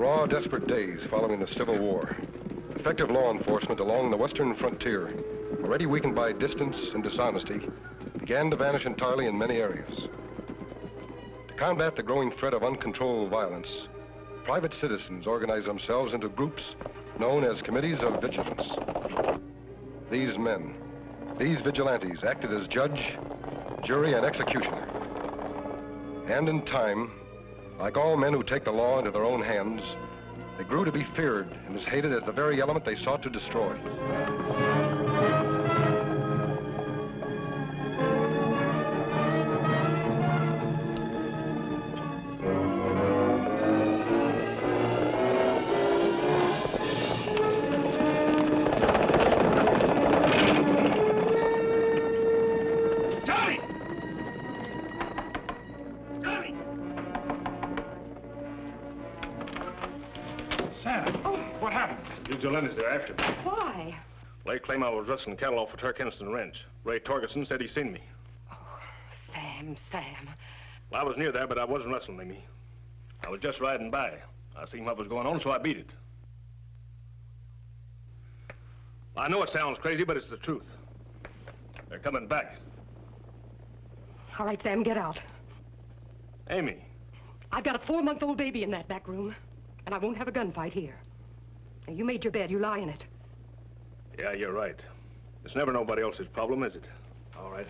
raw, desperate days following the Civil War. Effective law enforcement along the western frontier, already weakened by distance and dishonesty, began to vanish entirely in many areas. To combat the growing threat of uncontrolled violence, private citizens organized themselves into groups known as committees of vigilance. These men, these vigilantes, acted as judge, jury, and executioner. And in time, like all men who take the law into their own hands, they grew to be feared and as hated as the very element they sought to destroy. Vigilantes, they're after me. Why? They claim I was rustling cattle off of Turkenston Ranch. Ray Torgerson said he seen me. Oh, Sam. Well, I was near there, but I wasn't rustling, Amy. I was just riding by. I seen what was going on, so I beat it. I know it sounds crazy, but it's the truth. They're coming back. All right, Sam, get out. Amy. I've got a 4-month-old baby in that back room, and I won't have a gunfight here. Now, you made your bed. You lie in it. Yeah, you're right. It's never nobody else's problem, is it? All right.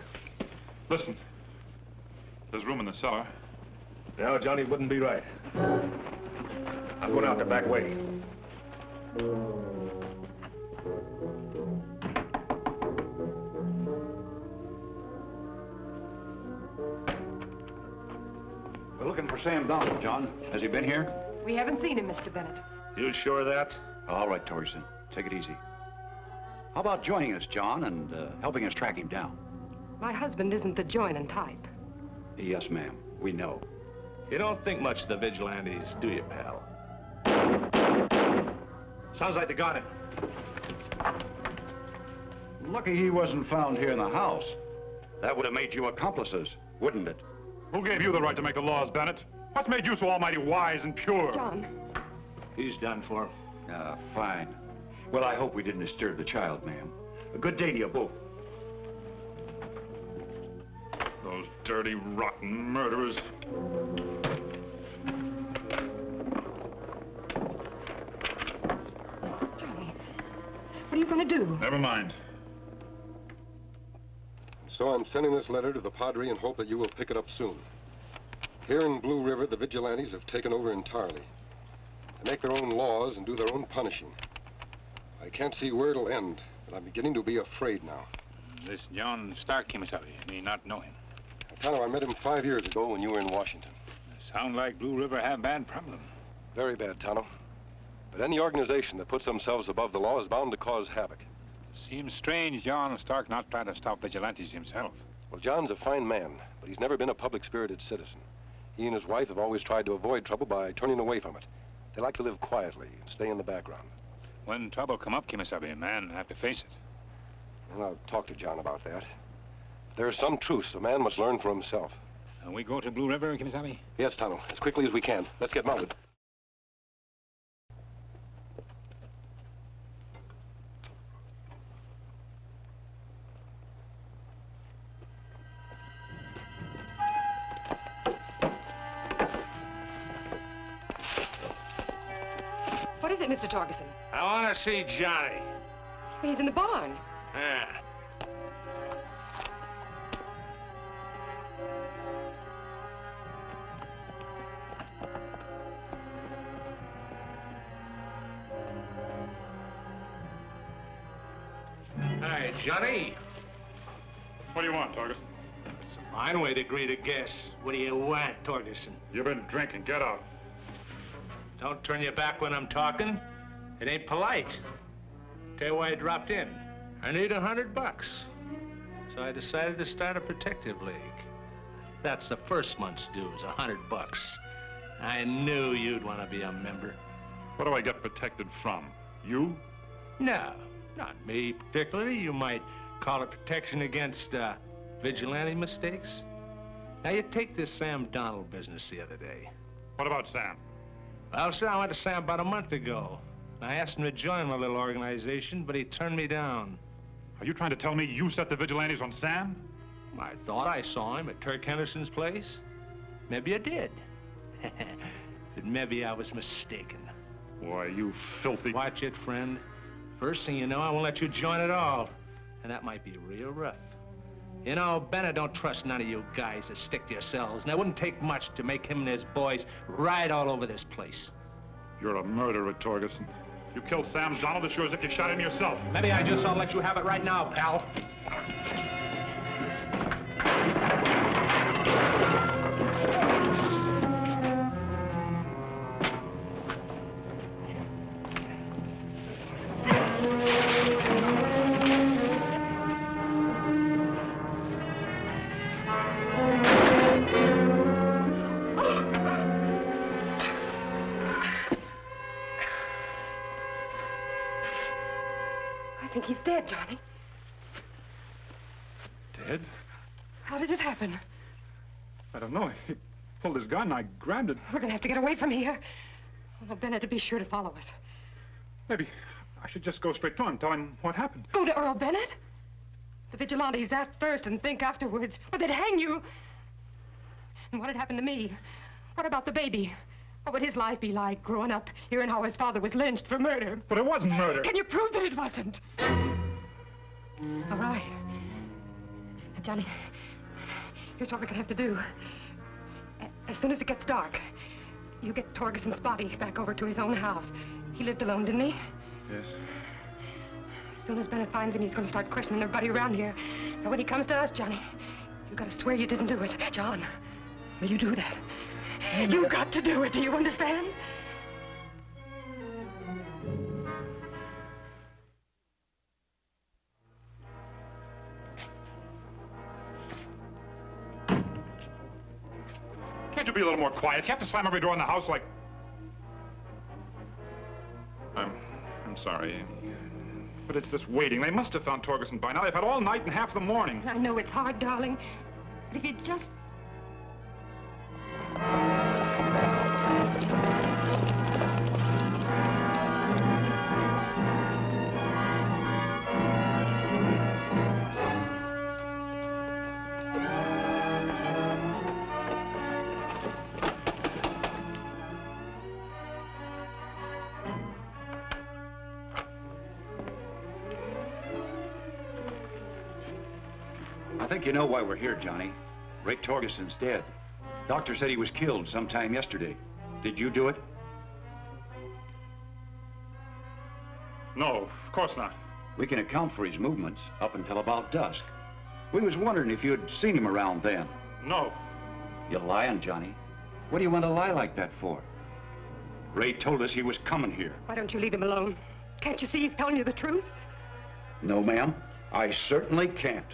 Listen. There's room in the cellar. No, Johnny wouldn't be right. I'm going out the back way. We're looking for Sam Donald, John. Has he been here? We haven't seen him, Mr. Bennett. You sure of that? All right, Torgerson. Take it easy. How about joining us, John, and helping us track him down? My husband isn't the joining type. Yes, ma'am. We know. You don't think much of the vigilantes, do you, pal? Sounds like they got him. Lucky he wasn't found here in the house. That would have made you accomplices, wouldn't it? Who gave you the right to make the laws, Bennett? What's made you so almighty wise and pure? John. He's done for. Fine. Well, I hope we didn't disturb the child, ma'am. A good day to you both. Those dirty, rotten murderers. Johnny, what are you going to do? Never mind. So I'm sending this letter to the Padre in hope that you will pick it up soon. Here in Blue River, the vigilantes have taken over entirely. They make their own laws and do their own punishing. I can't see where it'll end, but I'm beginning to be afraid now. This John Stark, Kemo Sabe, me not know him. I met him 5 years ago when you were in Washington. Sound like Blue River have bad problem. Very bad, Tonto. But any organization that puts themselves above the law is bound to cause havoc. Seems strange John Stark not trying to stop vigilantes himself. Well, John's a fine man, but he's never been a public-spirited citizen. He and his wife have always tried to avoid trouble by turning away from it. They like to live quietly and stay in the background. When trouble come up, Kemo Sabe, man have to face it. Well, I'll talk to John about that. There's some truths a man must learn for himself. And we go to Blue River, Kemo Sabe? Yes, Tonto, as quickly as we can. Let's get mounted. What is it, Mr. Torgerson? I want to see Johnny. He's in the barn. Yeah. Hi, Johnny. What do you want, Torgerson? It's a fine way to agree to guess. What do you want, Torgerson? You've been drinking. Get out. Don't turn your back when I'm talking. It ain't polite. Tell you why I dropped in. I need $100. So I decided to start a protective league. That's the first month's dues, $100. I knew you'd want to be a member. What do I get protected from? You? No, not me particularly. You might call it protection against vigilante mistakes. Now, you take this Sam Donald business the other day. What about Sam? Well, sir, I went to Sam about a month ago. I asked him to join my little organization, but he turned me down. Are you trying to tell me you set the vigilantes on Sam? I thought I saw him at Turk Henderson's place. Maybe I did. But maybe I was mistaken. Why, you filthy... Watch it, friend. First thing you know, I won't let you join at all. And that might be real rough. You know, Bennett don't trust none of you guys that stick to yourselves, and it wouldn't take much to make him and his boys ride all over this place. You're a murderer, Torgerson. You killed Sam Donald as sure as if you shot him yourself. Maybe I just ought to let you have it right now, pal. I think he's dead, Johnny. Dead? How did it happen? I don't know. He pulled his gun. I grabbed it. We're gonna have to get away from here. Well, Bennett to be sure to follow us. Maybe I should just go straight to him, tell him what happened. Go to Earl Bennett? The vigilantes act first and think afterwards. Or they'd hang you. And what had happened to me? What about the baby? What would his life be like growing up, hearing how his father was lynched for murder? But it wasn't murder. Can you prove that it wasn't? All right. Johnny, here's what we're gonna have to do. As soon as it gets dark, you get Torgerson's body back over to his own house. He lived alone, didn't he? Yes. As soon as Bennett finds him, he's gonna start questioning everybody around here. And when he comes to us, Johnny, you gotta swear you didn't do it. John, will you do that? You got to do it, do you understand? Can't you be a little more quiet? You have to slam every door in the house like... I'm sorry, Amy. But it's this waiting. They must have found Torgerson by now. They've had all night and half the morning. I know it's hard, darling. But if you just... I think you know why we're here, Johnny. Ray Torgerson's dead. Doctor said he was killed sometime yesterday. Did you do it? No, of course not. We can account for his movements up until about dusk. We was wondering if you'd seen him around then. No. You're lying, Johnny. What do you want to lie like that for? Ray told us he was coming here. Why don't you leave him alone? Can't you see he's telling you the truth? No, ma'am. I certainly can't.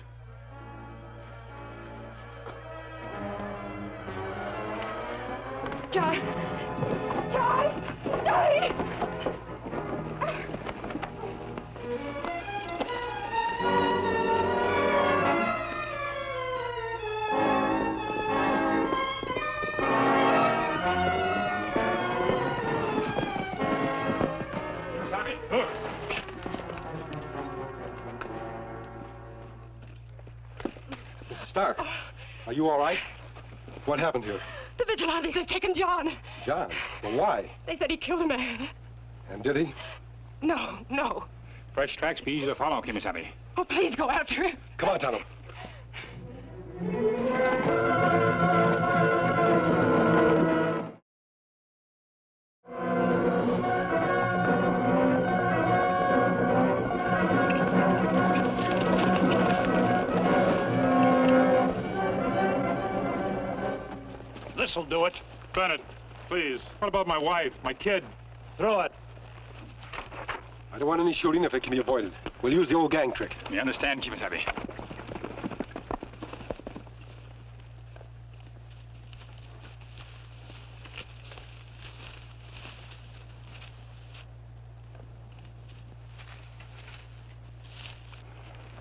John! John! Johnny! Look. Mrs. Stark, are you all right? What happened here? The vigilantes have taken John. John? Well, why? They said he killed a man. And did he? No. Fresh tracks be easy to follow, Kemo Sabe. Oh, please go after him. Come on, Tonto. This'll do it. Bennett, please. What about my wife, my kid? Throw it. I don't want any shooting if it can be avoided. We'll use the old gang trick. You understand, Kemo Sabe?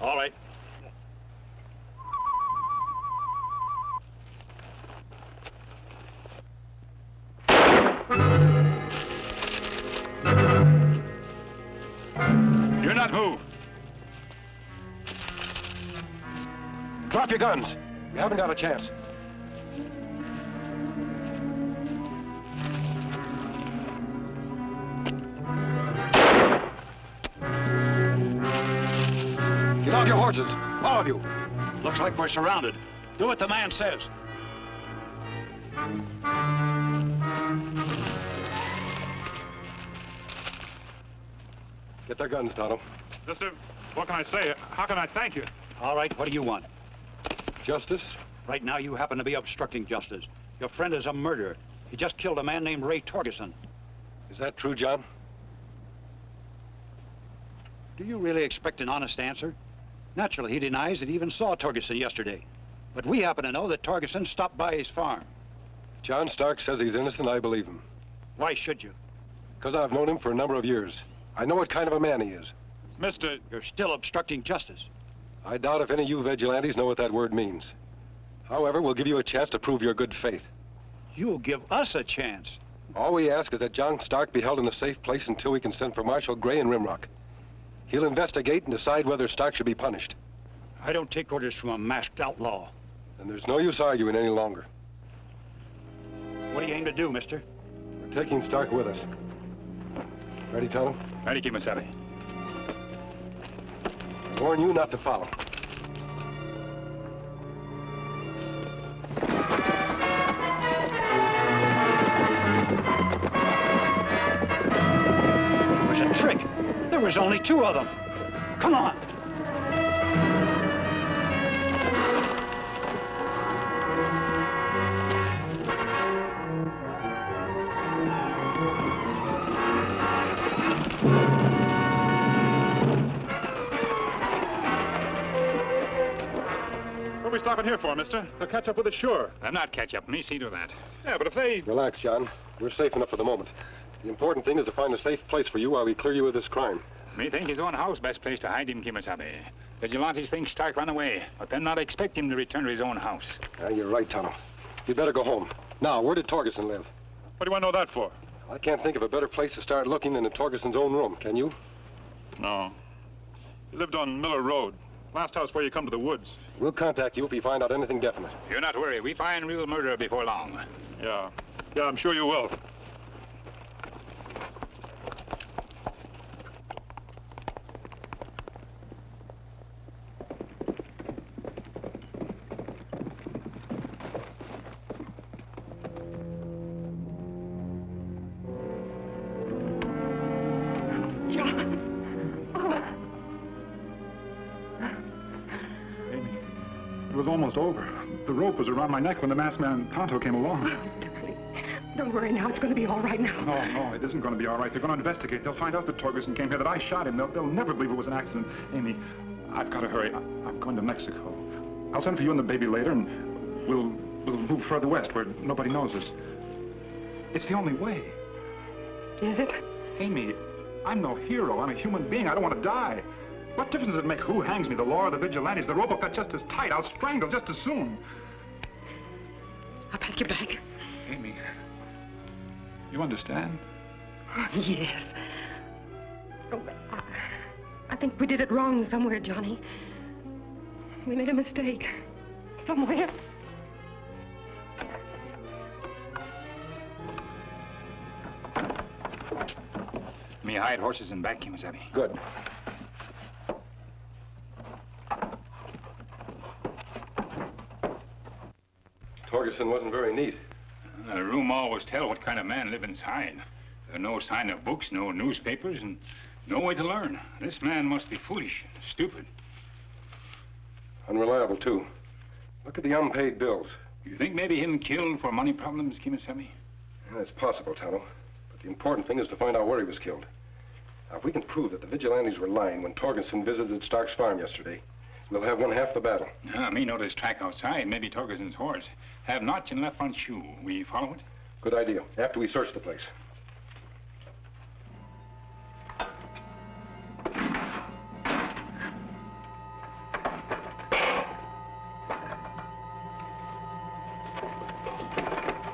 All right. can't move. Drop your guns. You haven't got a chance. Get off your horses, all of you. Looks like we're surrounded. Do what the man says. Get their guns, Tonto. Mister, what can I say? How can I thank you? All right, what do you want? Justice? Right now, you happen to be obstructing justice. Your friend is a murderer. He just killed a man named Ray Torgerson. Is that true, John? Do you really expect an honest answer? Naturally, he denies that he even saw Torgerson yesterday. But we happen to know that Torgerson stopped by his farm. John Stark says he's innocent. I believe him. Why should you? Because I've known him for a number of years. I know what kind of a man he is. Mister, You're still obstructing justice. I doubt if any of you vigilantes know what that word means. However, we'll give you a chance to prove your good faith. You'll give us a chance. All we ask is that John Stark be held in a safe place until we can send for Marshal Gray in Rimrock. He'll investigate and decide whether Stark should be punished. I don't take orders from a masked outlaw. And there's no use arguing any longer. What do you aim to do, mister? We're taking Stark with us. Ready, Tonto? ready, Kemo Sabe. I warn you not to follow. It was a trick. There was only two of them. Come on. What are we stopping here for, mister? They'll catch up with us, sure. They'll not catch up. Me see to that. Yeah, but if they... Relax, John. We're safe enough for the moment. The important thing is to find a safe place for you while we clear you of this crime. Me think his own house best place to hide him, Kemo Sabe. Vigilantes think Stark run away, but them not expect him to return to his own house. You're right, Tonto. You'd better go home. Now, where did Torgerson live? What do you want to know that for? I can't think of a better place to start looking than in Torgerson's own room, can you? No. He lived on Miller Road. Last house before you come to the woods. We'll contact you if we find out anything definite. You're not worried. We find real murder before long. Yeah. Yeah, I'm sure you will. Almost over. The rope was around my neck when the masked man Tonto came along. Don't worry now. It's going to be all right now. No, it isn't going to be all right. They're going to investigate. They'll find out that Torgerson came here, that I shot him. They'll never believe it was an accident. Amy, I've got to hurry. I'm going to Mexico. I'll send for you and the baby later, and we'll move further west where nobody knows us. It's the only way. Is it? Amy, I'm no hero. I'm a human being. I don't want to die. What difference does it make who hangs me, the law or the vigilantes? The rope will cut just as tight. I'll strangle just as soon. I'll pack you back. Amy, you understand? Yes. Oh, I think we did it wrong somewhere, Johnny. We made a mistake. Somewhere. Me hide horses and back, Kemo Sabe. Good. Torgerson wasn't very neat. The room always tell what kind of man live inside. No sign of books, no newspapers, and no way to learn. This man must be foolish, stupid. Unreliable, too. Look at the unpaid bills. You think maybe him killed for money problems, Kemo Sabe? Yeah, it's possible, Tonto. But the important thing is to find out where he was killed. Now, if we can prove that the vigilantes were lying when Torgerson visited Stark's farm yesterday, we'll have won half the battle. Me notice track outside, maybe Torgerson's horse. Have notch and left front shoe. We follow it? Good idea. After we search the place.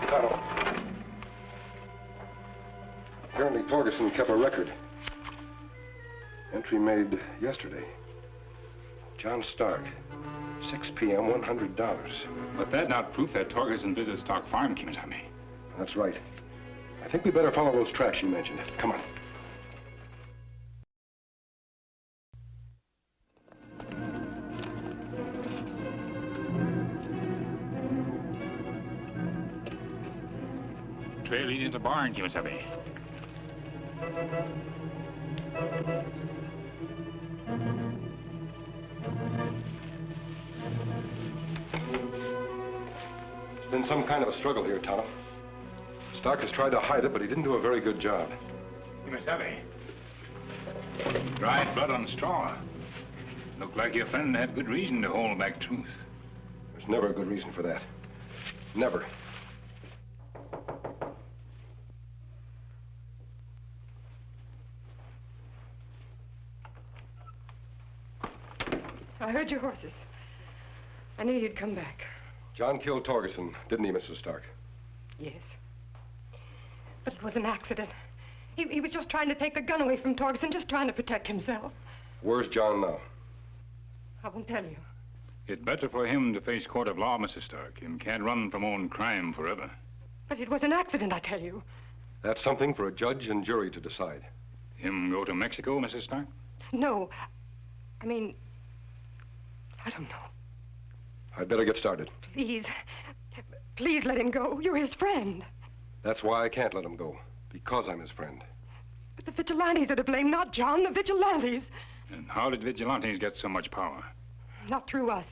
Tonto. Apparently Torgerson kept a record. Entry made yesterday. John Stark, 6 p.m., $100. But that's not proof that Torgerson visits Stark Farm, Kemo Sabe. That's right. I think we better follow those tracks you mentioned. Come on. Trail leading to the barn, Kemo Sabe. There's been some kind of a struggle here, Tonto. Stark has tried to hide it, but he didn't do a very good job. Kemo Sabe. Dried blood on straw. Looked like your friend had good reason to hold back truth. There's never a good reason for that. Never. I heard your horses. I knew you'd come back. John killed Torgerson, didn't he, Mrs. Stark? Yes. But it was an accident. He was just trying to take the gun away from Torgerson, just trying to protect himself. Where's John now? I won't tell you. It's better for him to face court of law, Mrs. Stark. Him can't run from own crime forever. But it was an accident, I tell you. That's something for a judge and jury to decide. Him go to Mexico, Mrs. Stark? No. I mean, I don't know. I'd better get started. Please. Please let him go. You're his friend. That's why I can't let him go. Because I'm his friend. But the vigilantes are to blame, not John. The vigilantes. And how did vigilantes get so much power? Not through us.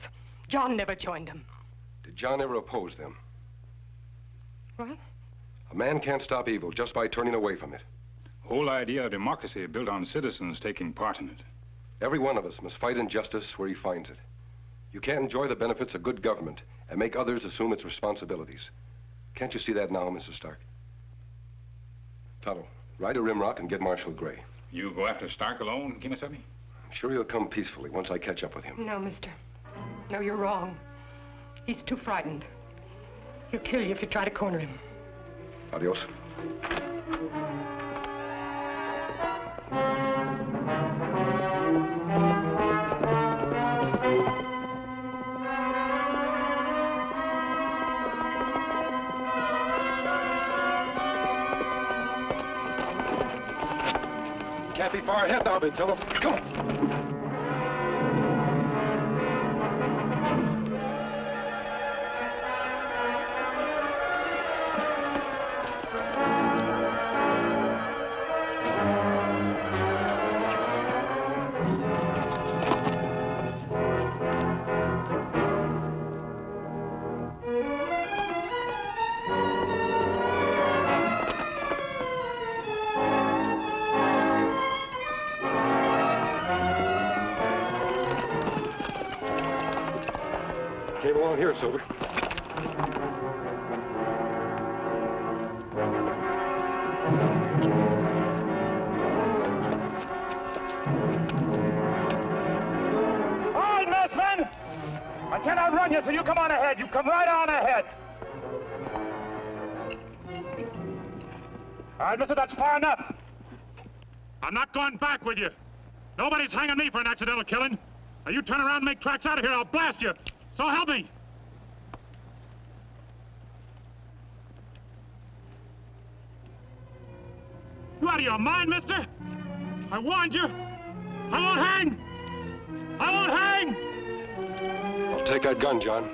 John never joined them. Did John ever oppose them? What? A man can't stop evil just by turning away from it. Whole idea of democracy built on citizens taking part in it. Every one of us must fight injustice where he finds it. You can't enjoy the benefits of good government and make others assume its responsibilities. Can't you see that now, Mrs. Stark? Tonto, ride to Rimrock and get Marshal Gray. You go after Stark alone, Kemo Sabe? I'm sure he'll come peacefully once I catch up with him. No, mister. No, you're wrong. He's too frightened. He'll kill you if you try to corner him. Adios. Can't be far ahead now, big fellow. Come on. Came along here, Silver. All right, Messman! I can't outrun you, so you come on ahead. You come right on ahead. All right, mister, that's far enough. I'm not going back with you. Nobody's hanging me for an accidental killing. Now you turn around and make tracks out of here, I'll blast you. So help me. You out of your mind, mister? I warned you. I won't hang. I won't hang. I'll take that gun, John.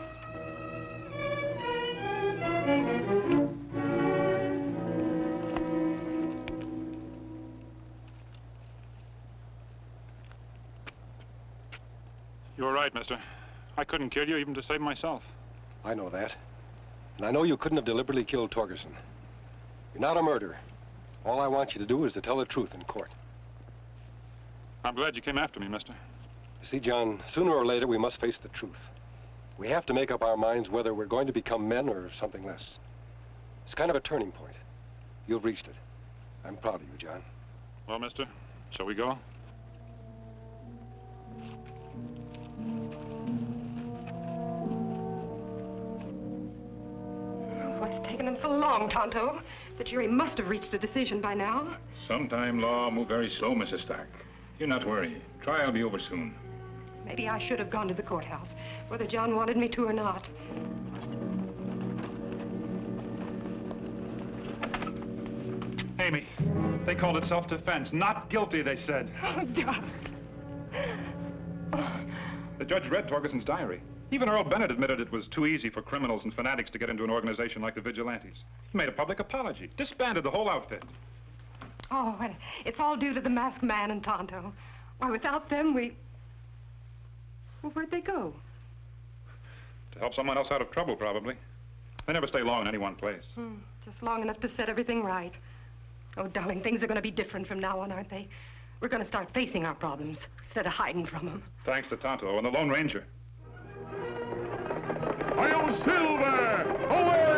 You're right, mister. I couldn't kill you even to save myself. I know that. And I know you couldn't have deliberately killed Torgerson. You're not a murderer. All I want you to do is to tell the truth in court. I'm glad you came after me, mister. You see, John, sooner or later we must face the truth. We have to make up our minds whether we're going to become men or something less. It's kind of a turning point. You've reached it. I'm proud of you, John. Well, mister, shall we go? What's taken them so long, Tonto? The jury must have reached a decision by now. Sometime law move very slow, Mrs. Stark. You not worry. Trial will be over soon. Maybe I should have gone to the courthouse, whether John wanted me to or not. Amy, they called it self-defense. Not guilty, they said. Oh, Doc. The judge read Torgerson's diary. Even Earl Bennett admitted it was too easy for criminals and fanatics to get into an organization like the Vigilantes. He made a public apology, disbanded the whole outfit. Oh, and it's all due to the masked man and Tonto. Why, without them, we... Well, where'd they go? To help someone else out of trouble, probably. They never stay long in any one place. Just long enough to set everything right. Oh, darling, things are going to be different from now on, aren't they? We're going to start facing our problems instead of hiding from them. Thanks to Tonto and the Lone Ranger. Silver! Away!